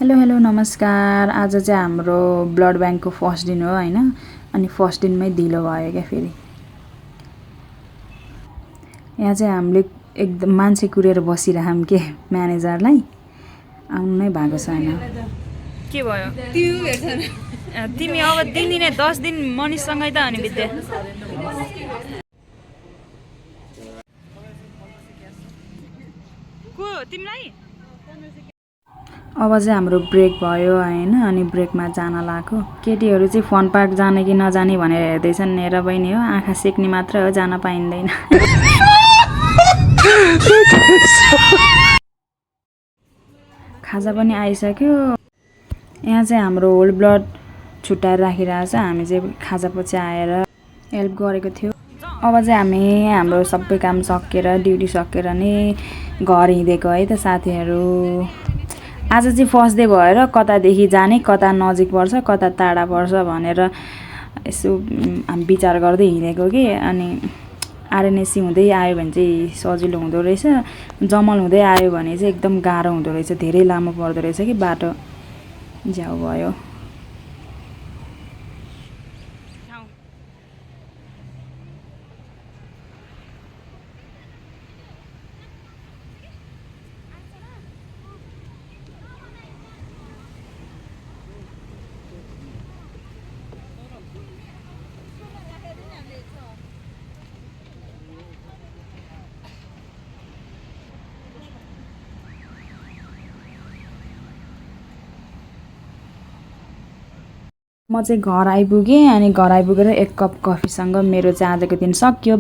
Hello hello नमस्कार। आज चाहिँ हाम्रो ब्लड ब्याङ्कको फर्स्ट दिन हो हैन। अनि फर्स्ट दिनमै ढिलो भयो क्या फेरि। यहाँ चाहिँ हामीले एकदम मान्छे कुरेर बसिरहम के म्यानेजरलाई आउनु नै भएको छैन। के भयो तिमी अब दिनदिनै 10 दिन मनिषसँगै त अनि विद्या को तिमीलाई अब चाहिँ हाम्रो ब्रेक भयो हैन। अनि ब्रेकमा जान लाग्यो। केटीहरू चाहिँ फन पार्क जाने कि नजाने भनेर हेर्दैछन्। हेर बहिनी हो, आँखा सेक्ने मात्र हो, जान पाइँदैन। खाजा पनि आइसक्यो। यहाँ चाहिँ हाम्रो होल ब्लड छुट्याएर राखिरहेछ। हामी चाहिँ खाजा पछि आएर हेल्प गरेको थियो। अब चाहिँ हामी हाम्रो सबै काम सकेर ड्युटी सकेर नि घर हिँडेको है त साथीहरू। आज चाहिँ फर्स्ट डे भएर कतादेखि जाने, कता नजिक पर्छ, कता टाढा पर्छ भनेर यसो हामी विचार गर्दै हिँडेको कि। अनि आरएनएससी हुँदै आयो भने चाहिँ सजिलो हुँदो रहेछ। जमल हुँदै आयो भने चाहिँ एकदम गाह्रो हुँदो रहेछ। धेरै लामो पर्दो रहेछ कि बाटो। झ्याउ भयो। म चाहिँ घर आइपुगेँ। अनि घर आइपुगेर एक कप कफीसँग मेरो चाहिँ आजको दिन सकियो।